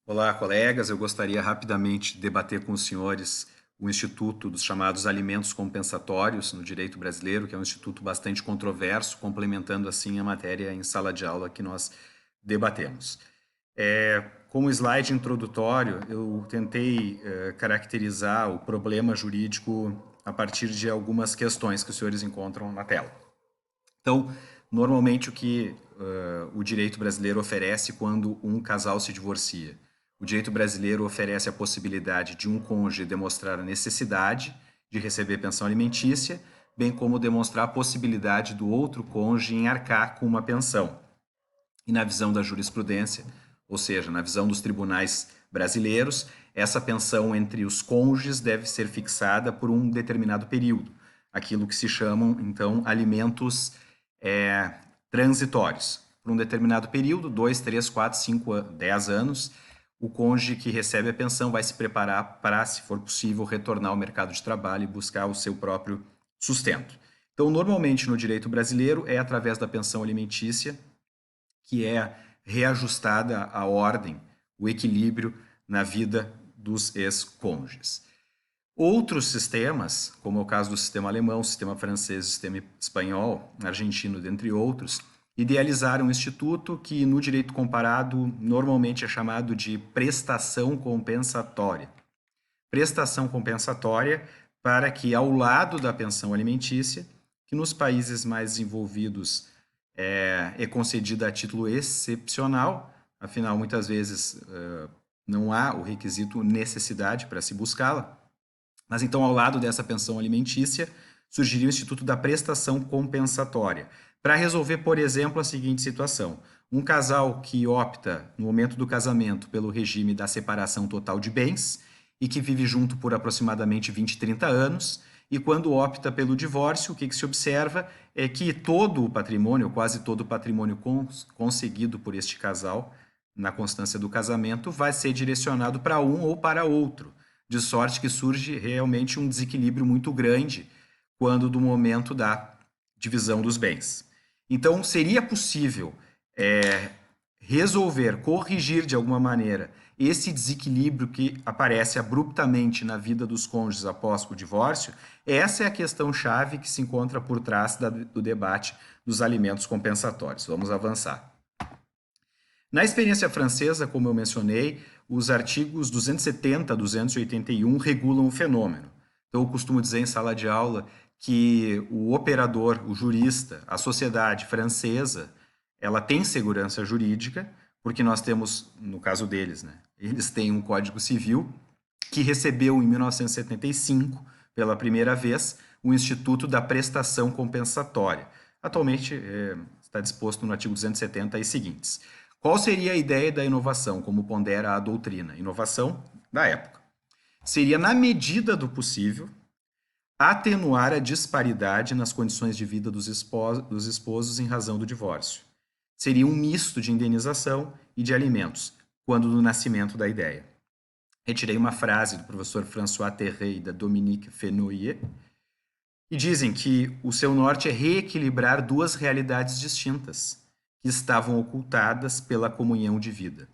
Olá, colegas. Eu gostaria rapidamente de debater com os senhores o Instituto dos chamados alimentos compensatórios no direito brasileiro, que é um instituto bastante controverso, complementando assim a matéria em sala de aula que nós debatemos. Como slide introdutório, eu tentei caracterizar o problema jurídico a partir de algumas questões que os senhores encontram na tela. Então, normalmente o que o direito brasileiro oferece quando um casal se divorcia? O direito brasileiro oferece a possibilidade de um cônjuge demonstrar a necessidade de receber pensão alimentícia, bem como demonstrar a possibilidade do outro cônjuge em arcar com uma pensão. E na visão da jurisprudência, ou seja, na visão dos tribunais brasileiros, essa pensão entre os cônjuges deve ser fixada por um determinado período, aquilo que se chamam, então, alimentos transitórios. Por um determinado período, 2, 3, 4, 5, 10 anos, o cônjuge que recebe a pensão vai se preparar para, se for possível, retornar ao mercado de trabalho e buscar o seu próprio sustento. Então, normalmente no direito brasileiro é através da pensão alimentícia que é reajustada a ordem, o equilíbrio na vida dos ex-cônjuges. Outros sistemas, como é o caso do sistema alemão, sistema francês, sistema espanhol, argentino, dentre outros, idealizaram um instituto que no direito comparado normalmente é chamado de prestação compensatória. Prestação compensatória para que ao lado da pensão alimentícia, que nos países mais desenvolvidos é concedida a título excepcional, afinal muitas vezes não há o requisito necessidade para se buscá-la, mas então, ao lado dessa pensão alimentícia, surgiria o Instituto da Prestação Compensatória, para resolver, por exemplo, a seguinte situação. Um casal que opta, no momento do casamento, pelo regime da separação total de bens e que vive junto por aproximadamente 20, 30 anos, e quando opta pelo divórcio, o que se observa é que todo o patrimônio, quase todo o patrimônio conseguido por este casal na constância do casamento, vai ser direcionado para um ou para outro, de sorte que surge realmente um desequilíbrio muito grande quando do momento da divisão dos bens. Então, seria possível resolver, corrigir de alguma maneira esse desequilíbrio que aparece abruptamente na vida dos cônjuges após o divórcio? Essa é a questão-chave que se encontra por trás do debate dos alimentos compensatórios. Vamos avançar. Na experiência francesa, como eu mencionei, os artigos 270 a 281 regulam o fenômeno. Então, eu costumo dizer em sala de aula que o operador, o jurista, a sociedade francesa, ela tem segurança jurídica, porque nós temos, no caso deles, né, eles têm um Código Civil que recebeu em 1975, pela primeira vez, o Instituto da Prestação Compensatória. Atualmente está disposto no artigo 270 e seguintes. Qual seria a ideia da inovação, como pondera a doutrina? Inovação da época. Seria, na medida do possível, atenuar a disparidade nas condições de vida dos esposos em razão do divórcio. Seria um misto de indenização e de alimentos, quando do nascimento da ideia. Retirei uma frase do professor François Terray e da Dominique Fennoyer, e dizem que o seu norte é reequilibrar duas realidades distintas, que estavam ocultadas pela comunhão de vida.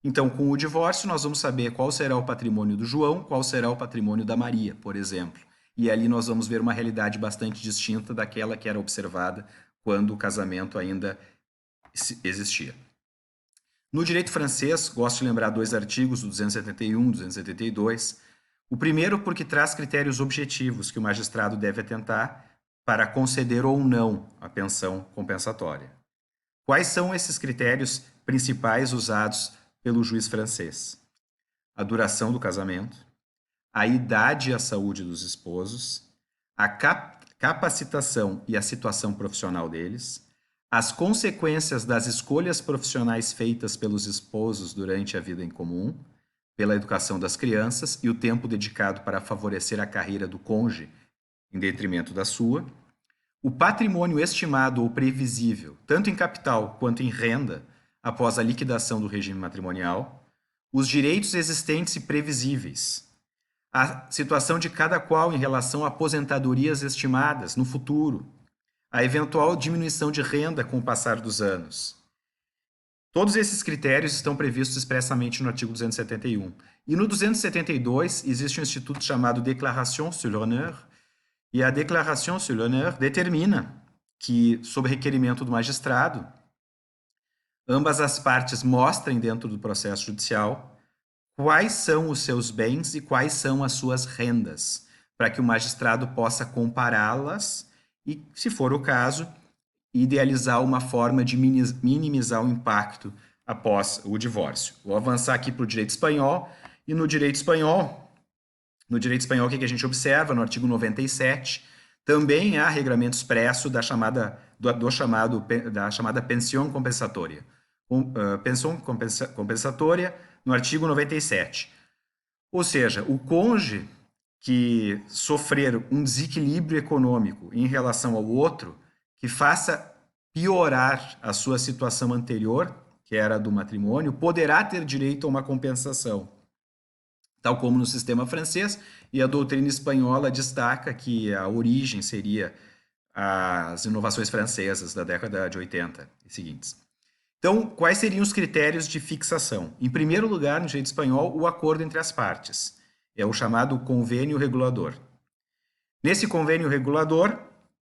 Então, com o divórcio, nós vamos saber qual será o patrimônio do João, qual será o patrimônio da Maria, por exemplo. E ali nós vamos ver uma realidade bastante distinta daquela que era observada quando o casamento ainda existia. No direito francês, gosto de lembrar dois artigos, do 271 e 272. O primeiro porque traz critérios objetivos que o magistrado deve atentar para conceder ou não a pensão compensatória. Quais são esses critérios principais usados pelo juiz francês? A duração do casamento, a idade e a saúde dos esposos, a capacitação e a situação profissional deles, as consequências das escolhas profissionais feitas pelos esposos durante a vida em comum, pela educação das crianças e o tempo dedicado para favorecer a carreira do cônjuge em detrimento da sua, o patrimônio estimado ou previsível, tanto em capital quanto em renda, após a liquidação do regime matrimonial, os direitos existentes e previsíveis, a situação de cada qual em relação a aposentadorias estimadas no futuro, a eventual diminuição de renda com o passar dos anos, Todos esses critérios estão previstos expressamente no artigo 271. E no 272 existe um instituto chamado Déclaration sur l'honneur, e a Déclaration sur l'honneur determina que, sob requerimento do magistrado, ambas as partes mostrem dentro do processo judicial quais são os seus bens e quais são as suas rendas, para que o magistrado possa compará-las e, se for o caso, idealizar uma forma de minimizar o impacto após o divórcio. Vou avançar aqui para o direito espanhol, e no direito espanhol, o que a gente observa no artigo 97, também há regramento expresso da chamada pensão compensatória. Pensão compensatória no artigo 97. Ou seja, o cônjuge que sofrer um desequilíbrio econômico em relação ao outro, que faça piorar a sua situação anterior, que era do matrimônio, poderá ter direito a uma compensação, tal como no sistema francês, e a doutrina espanhola destaca que a origem seria as inovações francesas da década de 80 e seguintes. Então, quais seriam os critérios de fixação? Em primeiro lugar, no direito espanhol, o acordo entre as partes. É o chamado convênio regulador. Nesse convênio regulador,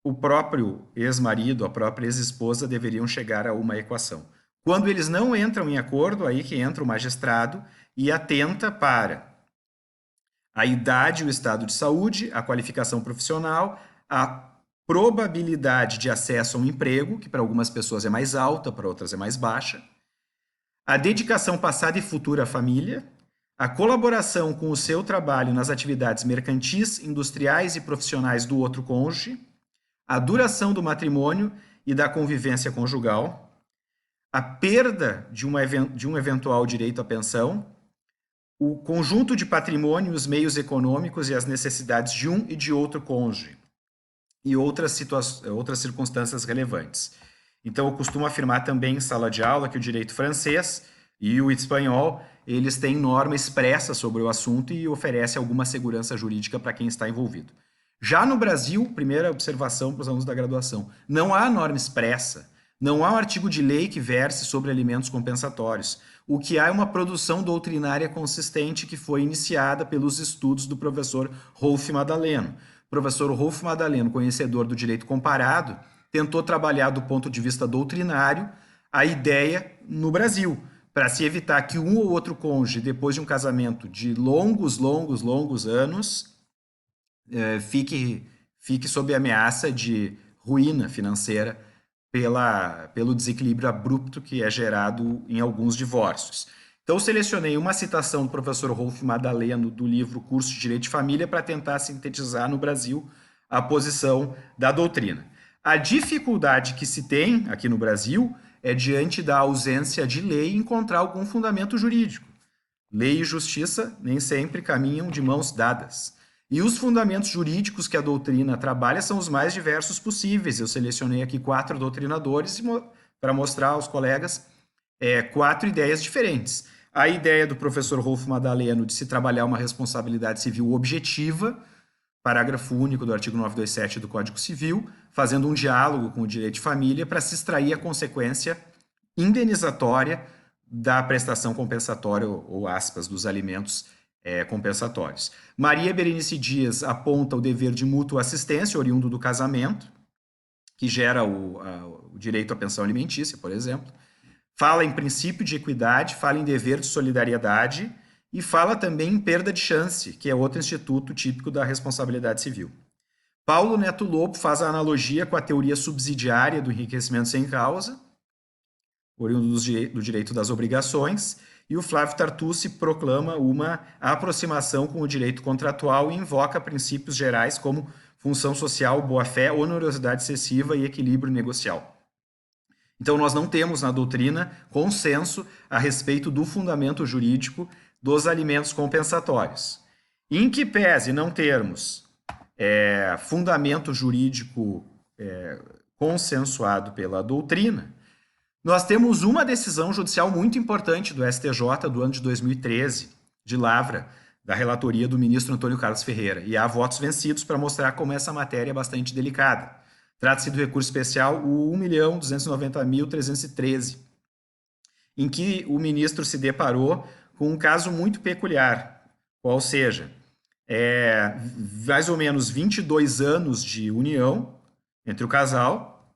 o próprio ex-marido, a própria ex-esposa deveriam chegar a uma equação. Quando eles não entram em acordo, aí que entra o magistrado e atenta para a idade e o estado de saúde, a qualificação profissional, a probabilidade de acesso a um emprego, que para algumas pessoas é mais alta, para outras é mais baixa, a dedicação passada e futura à família, a colaboração com o seu trabalho nas atividades mercantis, industriais e profissionais do outro cônjuge, a duração do matrimônio e da convivência conjugal, a perda de um eventual direito à pensão, o conjunto de patrimônio, os meios econômicos e as necessidades de um e de outro cônjuge, e outras circunstâncias relevantes. Então, eu costumo afirmar também em sala de aula que o direito francês e o espanhol, eles têm norma expressa sobre o assunto e oferece alguma segurança jurídica para quem está envolvido. Já no Brasil, primeira observação para os alunos da graduação, não há norma expressa, não há um artigo de lei que verse sobre alimentos compensatórios. O que há é uma produção doutrinária consistente que foi iniciada pelos estudos do professor Rolf Madaleno. O professor Rolf Madaleno, conhecedor do direito comparado, tentou trabalhar do ponto de vista doutrinário a ideia no Brasil, para se evitar que um ou outro cônjuge, depois de um casamento de longos anos, fique sob ameaça de ruína financeira pelo desequilíbrio abrupto que é gerado em alguns divórcios. Então, selecionei uma citação do professor Rolf Madaleno do livro Curso de Direito de Família para tentar sintetizar no Brasil a posição da doutrina. A dificuldade que se tem aqui no Brasil é diante da ausência de lei encontrar algum fundamento jurídico. Lei e justiça nem sempre caminham de mãos dadas. E os fundamentos jurídicos que a doutrina trabalha são os mais diversos possíveis. Eu selecionei aqui 4 doutrinadores para mostrar aos colegas 4 ideias diferentes. A ideia do professor Rolf Madaleno de se trabalhar uma responsabilidade civil objetiva, parágrafo único do artigo 927 do Código Civil, fazendo um diálogo com o direito de família para se extrair a consequência indenizatória da prestação compensatória, ou aspas, dos alimentos compensatórios. Maria Berenice Dias aponta o dever de mútua assistência oriundo do casamento, que gera o direito à pensão alimentícia, por exemplo. Fala em princípio de equidade, fala em dever de solidariedade e fala também em perda de chance, que é outro instituto típico da responsabilidade civil. Paulo Neto Lobo faz a analogia com a teoria subsidiária do enriquecimento sem causa, oriundo do direito das obrigações, e o Flávio Tartucci proclama uma aproximação com o direito contratual e invoca princípios gerais como função social, boa-fé, onerosidade excessiva e equilíbrio negocial. Então, nós não temos na doutrina consenso a respeito do fundamento jurídico dos alimentos compensatórios. Em que pese não termos fundamento jurídico consensuado pela doutrina, nós temos uma decisão judicial muito importante do STJ do ano de 2013, de lavra, da relatoria do ministro Antônio Carlos Ferreira, e há votos vencidos para mostrar como essa matéria é bastante delicada. Trata-se do recurso especial o 1.290.313, em que o ministro se deparou com um caso muito peculiar, qual seja, mais ou menos 22 anos de união entre o casal,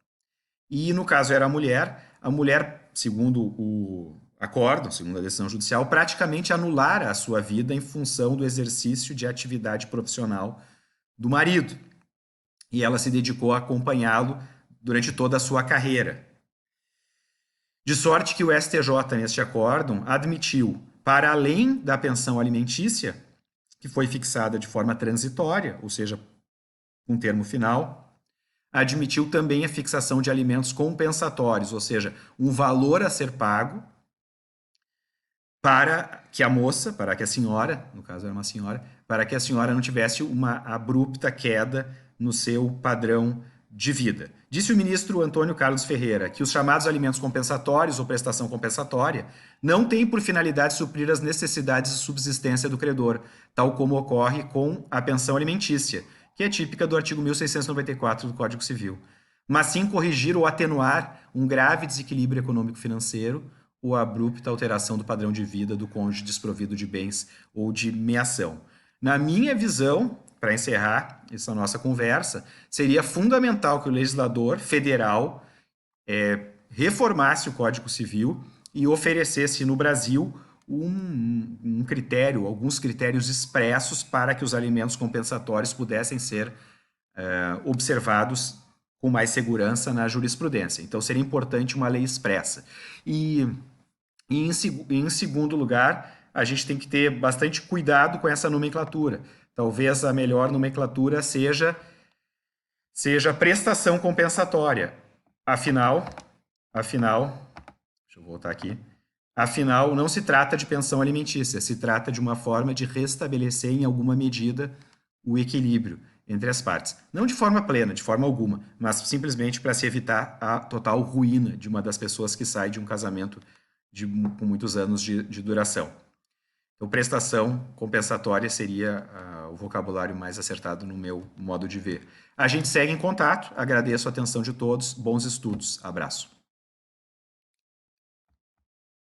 e no caso era a mulher, segundo o acórdão, segundo a decisão judicial, praticamente anulara a sua vida em função do exercício de atividade profissional do marido. E ela se dedicou a acompanhá-lo durante toda a sua carreira. De sorte que o STJ, neste acórdão, admitiu, para além da pensão alimentícia, que foi fixada de forma transitória, ou seja, com termo final, admitiu também a fixação de alimentos compensatórios, ou seja, um valor a ser pago para que a moça, para que a senhora, no caso era uma senhora, para que a senhora não tivesse uma abrupta queda no seu padrão de vida. Disse o ministro Antônio Carlos Ferreira que os chamados alimentos compensatórios ou prestação compensatória não têm por finalidade suprir as necessidades de subsistência do credor, tal como ocorre com a pensão alimentícia, que é típica do artigo 1694 do Código Civil, mas sim corrigir ou atenuar um grave desequilíbrio econômico-financeiro ou a abrupta alteração do padrão de vida do cônjuge desprovido de bens ou de meação. Na minha visão, para encerrar essa nossa conversa, seria fundamental que o legislador federal reformasse o Código Civil e oferecesse no Brasil um critério, alguns critérios expressos para que os alimentos compensatórios pudessem ser observados com mais segurança na jurisprudência. Então, seria importante uma lei expressa. E em segundo lugar, a gente tem que ter bastante cuidado com essa nomenclatura. Talvez a melhor nomenclatura seja prestação compensatória. Afinal, deixa eu voltar aqui. Afinal, não se trata de pensão alimentícia, se trata de uma forma de restabelecer em alguma medida o equilíbrio entre as partes. Não de forma plena, de forma alguma, mas simplesmente para se evitar a total ruína de uma das pessoas que sai de um casamento com muitos anos de duração. Então, prestação compensatória seria o vocabulário mais acertado no meu modo de ver. A gente segue em contato, agradeço a atenção de todos, bons estudos, abraço.